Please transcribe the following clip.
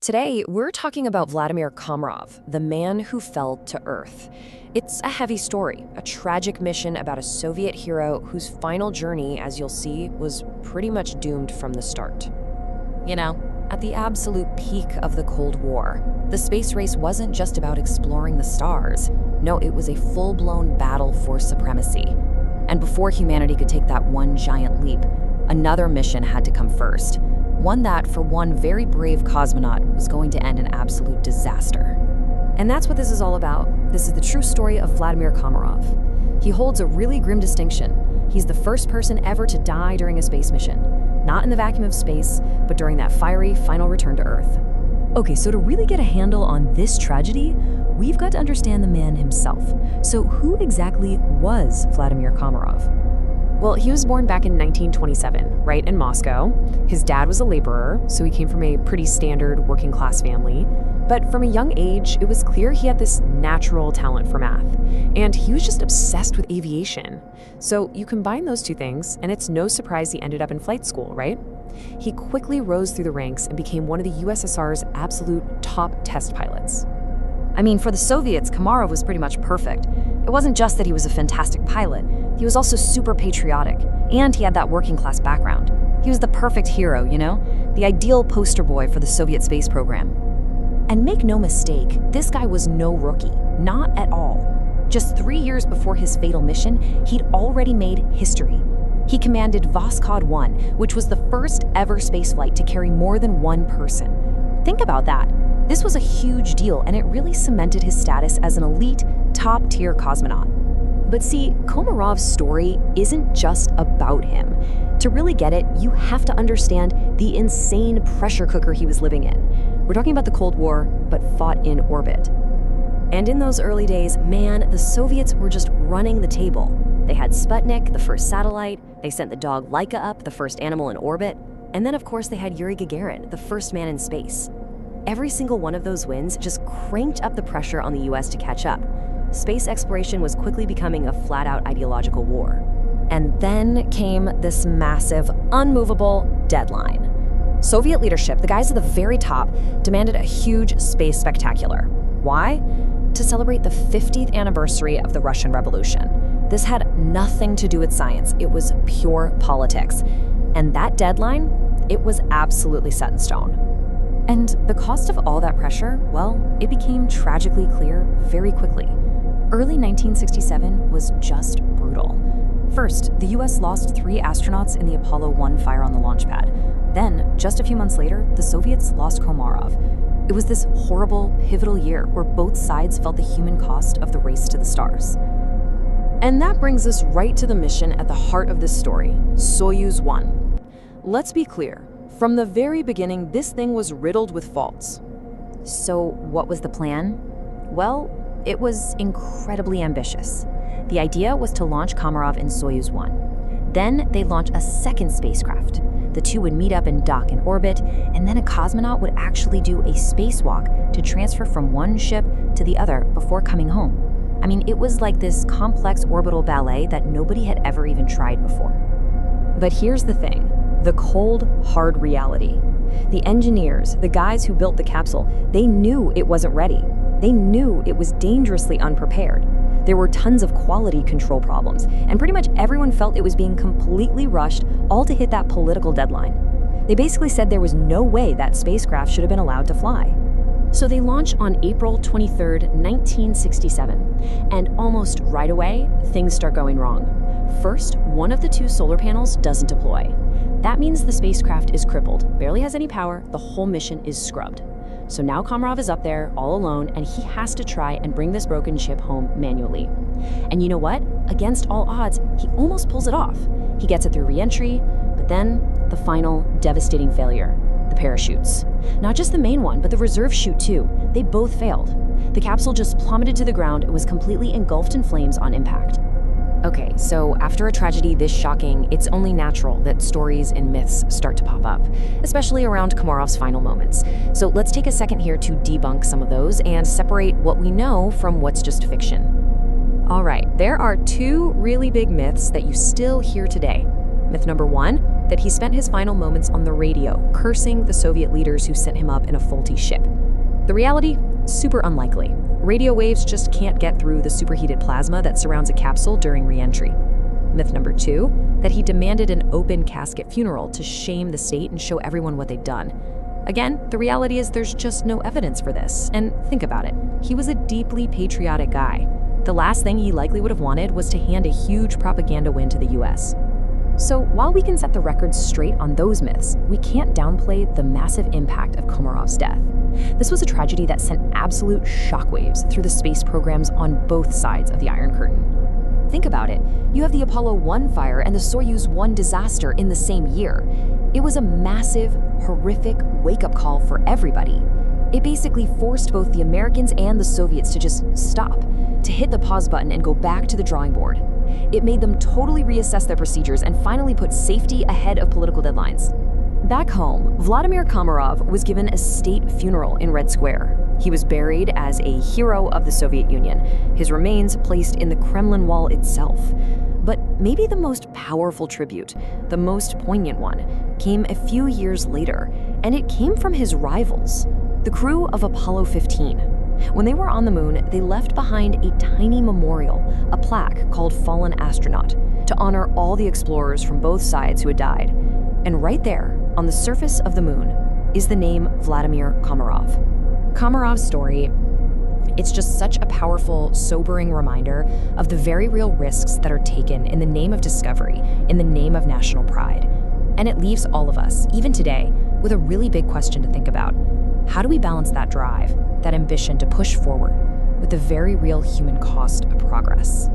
Today, we're talking about Vladimir Komarov, the man who fell to Earth. It's a heavy story, a tragic mission about a Soviet hero whose final journey, as you'll see, was pretty much doomed from the start. You know, at the absolute peak of the Cold War, the space race wasn't just about exploring the stars. No, it was a full-blown battle for supremacy. And before humanity could take that one giant leap, another mission had to come first. One that, for one very brave cosmonaut, was going to end in absolute disaster. And that's what this is all about. This is the true story of Vladimir Komarov. He holds a really grim distinction. He's the first person ever to die during a space mission. Not in the vacuum of space, but during that fiery final return to Earth. Okay, so to really get a handle on this tragedy, we've got to understand the man himself. So who exactly was Vladimir Komarov? Well, he was born back in 1927, right in Moscow. His dad was a laborer, so he came from a pretty standard working-class family. But from a young age, it was clear he had this natural talent for math. And he was just obsessed with aviation. So you combine those two things, and it's no surprise he ended up in flight school, right? He quickly rose through the ranks and became one of the USSR's absolute top test pilots. I mean, for the Soviets, Komarov was pretty much perfect. It wasn't just that he was a fantastic pilot, he was also super patriotic, and he had that working-class background. He was the perfect hero, you know? The ideal poster boy for the Soviet space program. And make no mistake, this guy was no rookie, not at all. Just 3 years before his fatal mission, he'd already made history. He commanded Voskhod 1, which was the first ever spaceflight to carry more than one person. Think about that. This was a huge deal, and it really cemented his status as an elite, top-tier cosmonaut. But see, Komarov's story isn't just about him. To really get it, you have to understand the insane pressure cooker he was living in. We're talking about the Cold War, but fought in orbit. And in those early days, man, the Soviets were just running the table. They had Sputnik, the first satellite, they sent the dog Laika up, the first animal in orbit, and then of course they had Yuri Gagarin, the first man in space. Every single one of those wins just cranked up the pressure on the US to catch up. Space exploration was quickly becoming a flat-out ideological war. And then came this massive, unmovable deadline. Soviet leadership, the guys at the very top, demanded a huge space spectacular. Why? To celebrate the 50th anniversary of the Russian Revolution. This had nothing to do with science, it was pure politics. And that deadline, it was absolutely set in stone. And the cost of all that pressure, well, it became tragically clear very quickly. Early 1967 was just brutal. First, the US lost 3 astronauts in the Apollo 1 fire on the launch pad. Then, just a few months later, the Soviets lost Komarov. It was this horrible, pivotal year where both sides felt the human cost of the race to the stars. And that brings us right to the mission at the heart of this story, Soyuz 1. Let's be clear. From the very beginning, this thing was riddled with faults. So what was the plan? Well, it was incredibly ambitious. The idea was to launch Komarov in Soyuz 1. Then they'd launch a second spacecraft. The two would meet up and dock in orbit, and then a cosmonaut would actually do a spacewalk to transfer from one ship to the other before coming home. I mean, it was like this complex orbital ballet that nobody had ever even tried before. But here's the thing. The cold, hard reality. The engineers, the guys who built the capsule, they knew it wasn't ready. They knew it was dangerously unprepared. There were tons of quality control problems, and pretty much everyone felt it was being completely rushed, all to hit that political deadline. They basically said there was no way that spacecraft should have been allowed to fly. So they launch on April 23rd, 1967, and almost right away, things start going wrong. First, one of the 2 solar panels doesn't deploy. That means the spacecraft is crippled, barely has any power, the whole mission is scrubbed. So now Komarov is up there, all alone, and he has to try and bring this broken ship home manually. And you know what? Against all odds, he almost pulls it off. He gets it through re-entry, but then the final devastating failure, the parachutes. Not just the main one, but the reserve chute too. They both failed. The capsule just plummeted to the ground and was completely engulfed in flames on impact. Okay, so after a tragedy this shocking, it's only natural that stories and myths start to pop up, especially around Komarov's final moments. So let's take a second here to debunk some of those and separate what we know from what's just fiction. All right, there are 2 really big myths that you still hear today. Myth number 1, that he spent his final moments on the radio, cursing the Soviet leaders who sent him up in a faulty ship. The reality? Super unlikely. Radio waves just can't get through the superheated plasma that surrounds a capsule during re-entry. Myth number 2, that he demanded an open casket funeral to shame the state and show everyone what they'd done. Again, the reality is there's just no evidence for this. And think about it. He was a deeply patriotic guy. The last thing he likely would have wanted was to hand a huge propaganda win to the US. So while we can set the record straight on those myths, we can't downplay the massive impact of Komarov's death. This was a tragedy that sent absolute shockwaves through the space programs on both sides of the Iron Curtain. Think about it. You have the Apollo 1 fire and the Soyuz 1 disaster in the same year. It was a massive, horrific wake-up call for everybody. It basically forced both the Americans and the Soviets to just stop, to hit the pause button and go back to the drawing board. It made them totally reassess their procedures and finally put safety ahead of political deadlines. Back home, Vladimir Komarov was given a state funeral in Red Square. He was buried as a hero of the Soviet Union, his remains placed in the Kremlin wall itself. But maybe the most powerful tribute, the most poignant one, came a few years later, and it came from his rivals, the crew of Apollo 15. When they were on the moon, they left behind a tiny memorial, a plaque called Fallen Astronaut, to honor all the explorers from both sides who had died. And right there, on the surface of the moon, is the name Vladimir Komarov. Komarov's story, it's just such a powerful, sobering reminder of the very real risks that are taken in the name of discovery, in the name of national pride. And it leaves all of us, even today, with a really big question to think about. How do we balance that drive, that ambition to push forward, with the very real human cost of progress?